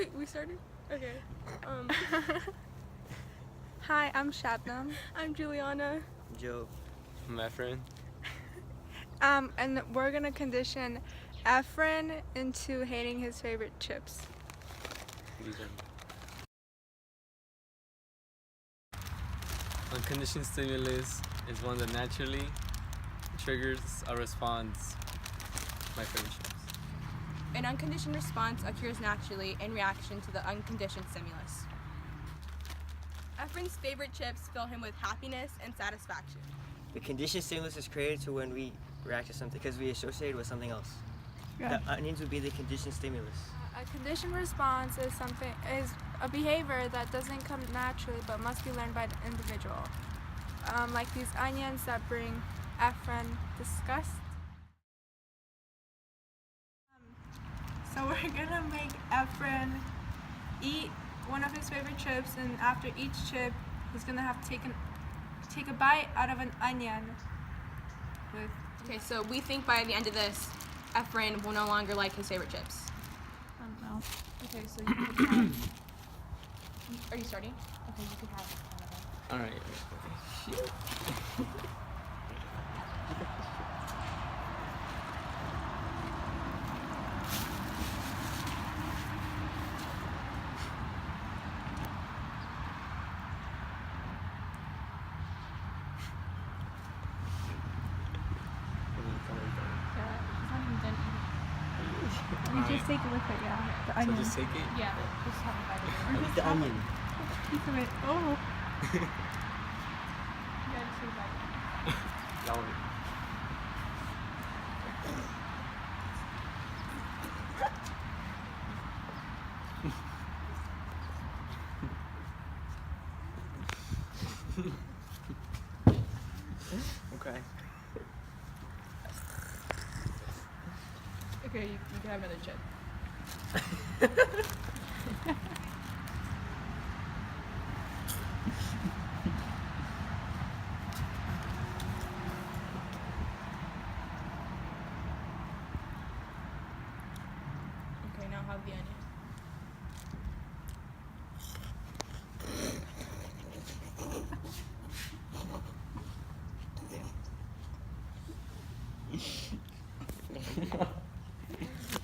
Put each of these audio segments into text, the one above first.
wait, we started? Okay. Hi, I'm Shabnam. I'm Juliana. Joe. My friend. And we're gonna condition Efren into hating his favorite chips. Unconditioned stimulus is one that naturally triggers a response. My favorite chips. An unconditioned response occurs naturally in reaction to the unconditioned stimulus. Efren's favorite chips fill him with happiness and satisfaction. The conditioned stimulus is created to when we react to something because we associate it with something else. Yeah. The onions would be the conditioned stimulus. A conditioned response is a behavior that doesn't come naturally but must be learned by the individual. Like these onions that bring Efren disgust. So we're gonna make Efren eat one of his favorite chips, and after each chip, he's gonna have to take a bite out of an onion. Okay, so we think by the end of this, Efren will no longer like his favorite chips. I don't know. Okay, so you could have. Are you starting? Okay, you could have one of them. All right. You just take a look at the So onion. just take it. Yeah, just have a bite of it. Eat the onion. Piece of it. Oh. Yeah, just take a bite. That one. Okay. Okay, you can have another chip. Okay, now have the onion.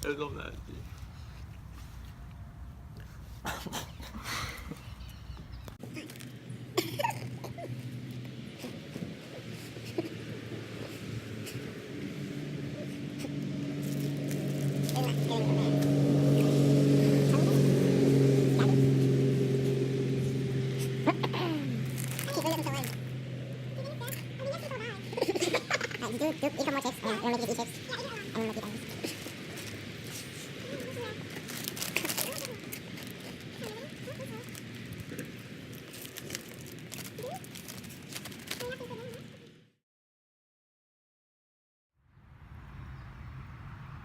I love that. Eat more chips. We'll make it eat chips. And we'll make it onions.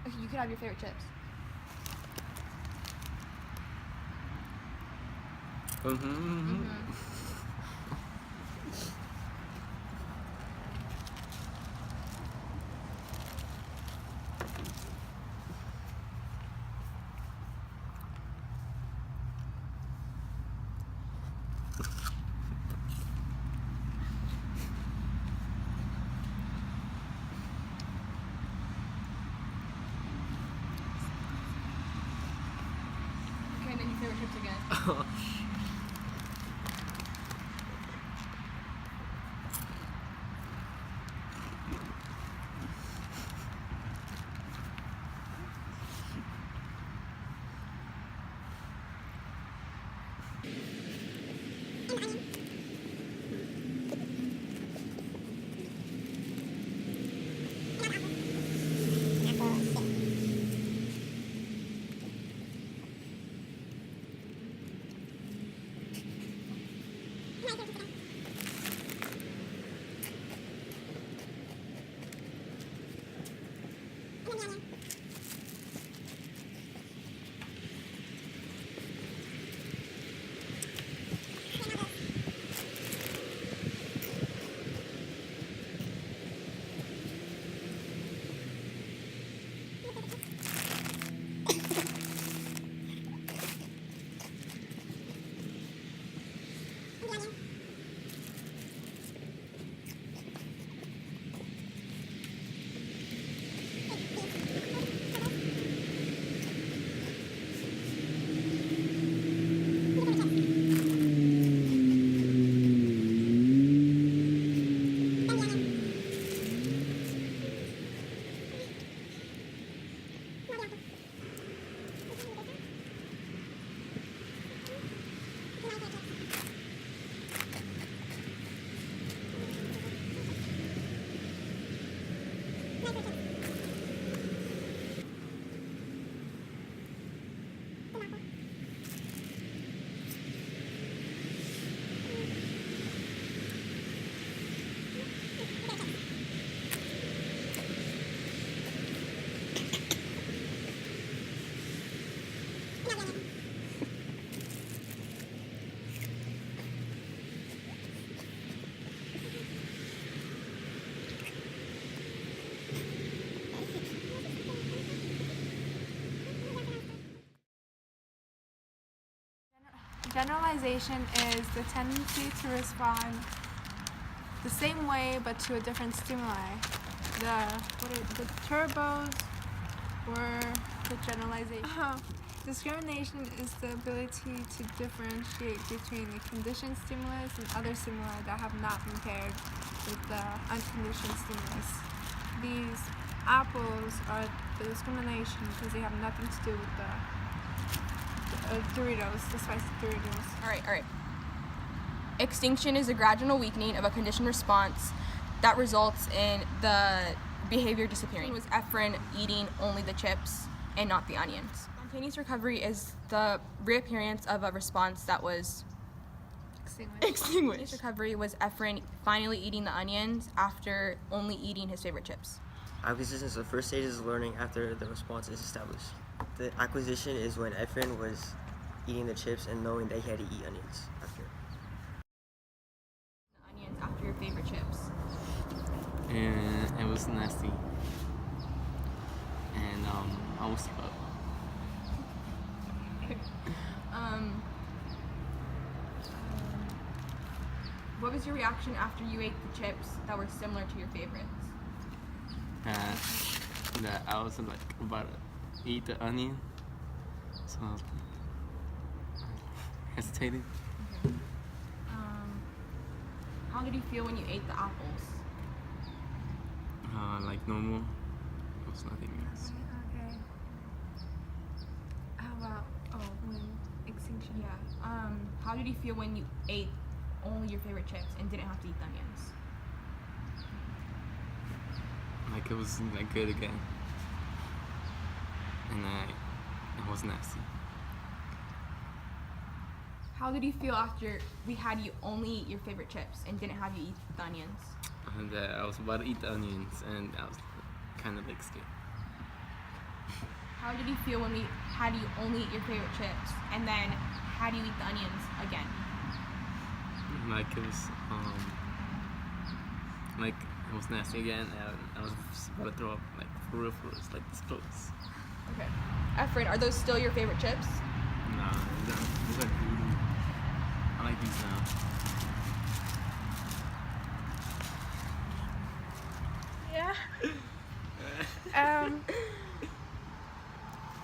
Okay, you could have your favorite chips. Okay, and then your favorite chips again. Generalization is the tendency to respond the same way but to a different stimuli. The turbos or the generalization. Discrimination is the ability to differentiate between the conditioned stimulus and other stimuli that have not been paired with the unconditioned stimulus. These apples are the discrimination because they have nothing to do with the Doritos, the spicy Doritos. All right. Extinction is a gradual weakening of a conditioned response that results in the behavior disappearing. It was Efren eating only the chips and not the onions. Spontaneous recovery is the reappearance of a response that was extinguished. Recovery was Efren finally eating the onions after only eating his favorite chips. Acquisition is the first stage is learning after the response is established. The acquisition is when Efren was eating the chips and knowing that he had to eat onions after. Onions after your favorite chips. And it was nasty. And I was throw up. What was your reaction after you ate the chips that were similar to your favorites? That I was like about to eat the onion, so I was hesitating. Okay. How did you feel when you ate the apples? Like normal. It was nothing else. Okay. How about when extinction? Yeah. How did you feel when you ate only your favorite chips and didn't have to eat the onions? Like it was like good again, and it was nasty. How did you feel after we had you only eat your favorite chips and didn't have you eat the onions? And I was about to eat the onions, and I was kind of like scared. How did you feel when we had you only eat your favorite chips and then had you eat the onions again? Like it was like it was nasty again, and I was about to throw up, like for real, it's like this close. Okay. Efren, are those still your favorite chips? Nah, these are voodoo. I like these now. Yeah.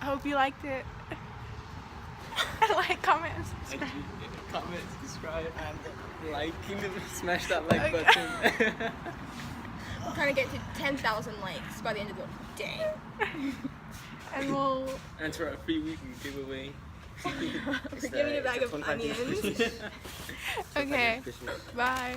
I hope you liked it. Like, comment, and subscribe. Comment, subscribe, and like. Smash that like Okay. button. We're trying to get to 10,000 likes by the end of the day. And we'll Enter our free weekend giveaway. We're giving a bag of onions. okay. Bye.